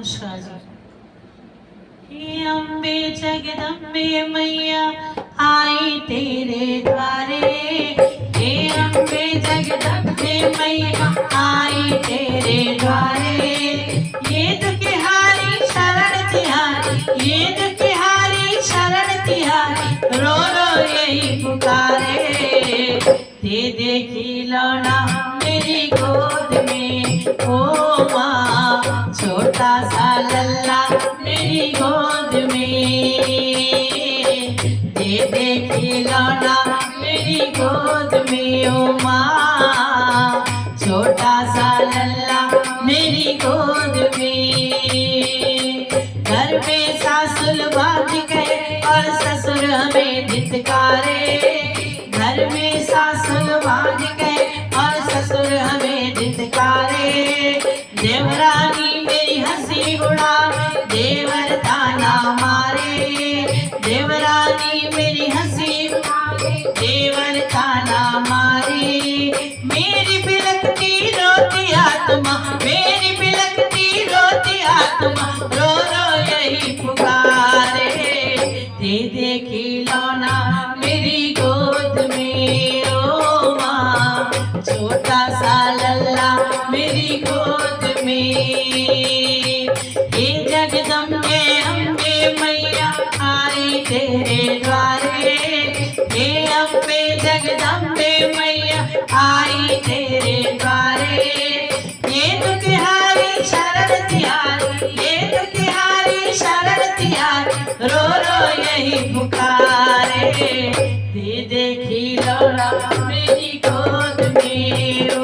नमस्कार जी। हे अम्बे जगदम्बे मैया आई तेरे द्वारे, हे अम्बे जगदम्बे मैया आई तेरे द्वारे। ये दुखिहारी शरण तिहारी, ये दुखिहारी शरण तिहारी, रो रो यही पुकारे। दे खिलौना मेरी गोद में ओ माँ, छोटा सा लल्ला मेरी गोद में। दे खिलौना मेरी गोद में ओ माँ, छोटा सा लल्ला मेरी गोद में। घर में सासुल बात कहे और ससुर हमें धित्कारे, घर में सासुल बात कहे और ससुर हमें धित्कारे। देवरानी मेरी हंसी उड़ा, देवर ताना मारे, देवरानी मेरी हंसी उड़ा, देवर ताना मारे। मेरी बिलखती रोती आत्मा, मेरी बिलखती रोती आत्मा, रो रो यही पुकारे। दे खिलौना मेरी गोद में ओ माँ, छोटा सा लल्ला मेरी गोद में। हे जगदम्बे अम्बे मैया आई तेरे द्वारे, हे अम्बे जगदम्बे मैया आई तेरे द्वारे। ये दुखिहारी शरण तिहारी, ये दुखिहारी शरण तिहारी, रो रो यही पुकारे। दे खिलौना मेरी गोद में ओ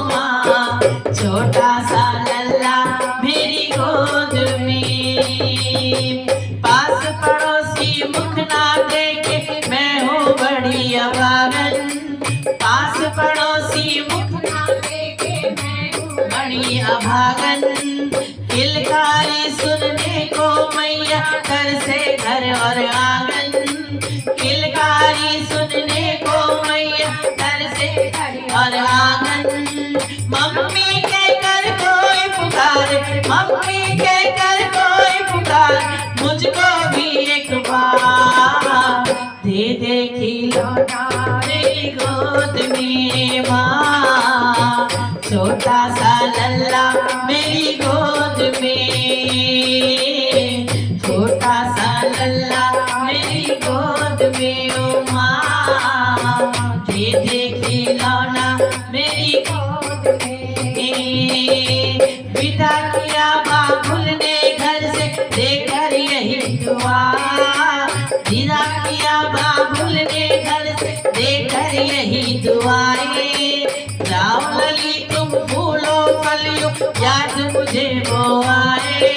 माँ, छोटा सा लल्ला मेरी गोद में। पास पड़ोसी मुख ना देखे मैं हूँ बड़ी अभागन, पास पड़ोसी मुख ना देखे मैं हूँ बड़ी अभागन। किलकारी सुनने को मैया घर से घर और आंगन, किलकारी सुनने को मैया घर से घर और आंगन। मम्मी कहकर कोई पुकारे, मम्मी कहकर कोई पुकारे, मुझको भी एक बार। दे खिलौना मेरी गोद में माँ, छोटा सा लल्ला मेरी गोद में, छोटा सा लल्ला मेरी गोद में ओ माँ। दे खिलौना मेरी गोद में। विदा किया बाबुल ने घर से देकर यही दुआ, विदा किया बाबुल ने घर से देकर यही दुआएं। जाओ लली तुम फूलो फलियो याद मुझे वो आए,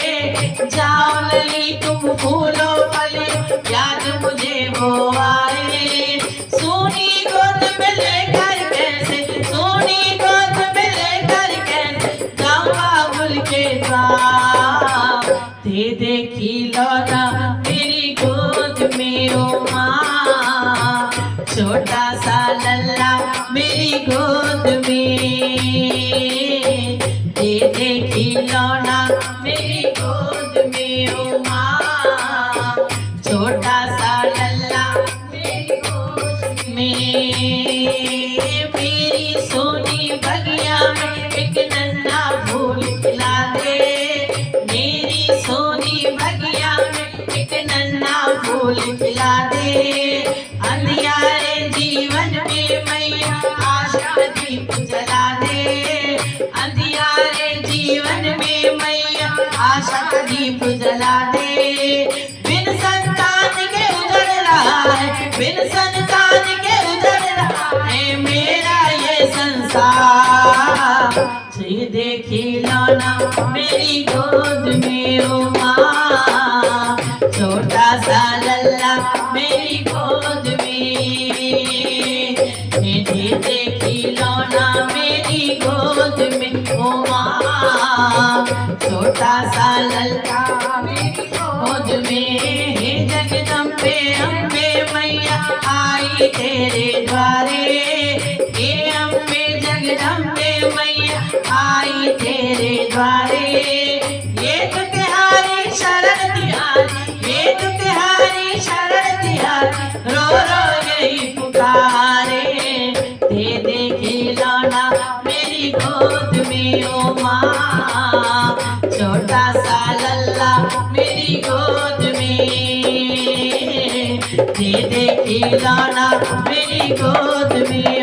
जाओ लली तुम फूलो फलियो याद मुझे वो आए। सोनी गोद में लेकर कैसे, सोनी गोद में लेकर कैसे जाऊं बाबुल के द्वार। दे खिलौना मेरी गोद में ओ माँ, छोटा सा लल्ला मेरी गोद में। दे खिलौना मेरी गोद में ओ माँ, छोटा सा लल्ला मेरी गोद में। मेरी सोनी बगिया में एक नन्हा फूल खिला दे, मेरी सोनी बगिया में एक नन्हा फूल खिला दे। अंधियारे जीवन में मैया आशा दीप जला दे, अंधियारे जीवन में मैया आशा दीप जला दे। बिन संतान के उजड़ रहा है, बिन संतान के उजड़ रहा है मेरा ये संसार। दे खिलौना मेरी गोद में ओ माँ, छोटा सा लल्ला मेरी गोद में। दे खिलौना मेरी गोद में ओ माँ, छोटा सा लल्ला मेरी गोद में। हे जगदम्बे अम्बे मैया आई तेरे द्वारे, हे अम्बे जगदम्बे मैया आई तेरे द्वारे। ये तो गोद में ओ माँ, छोटा सा लल्ला मेरी गोद में, दे दे खिलौना मेरी गोद में।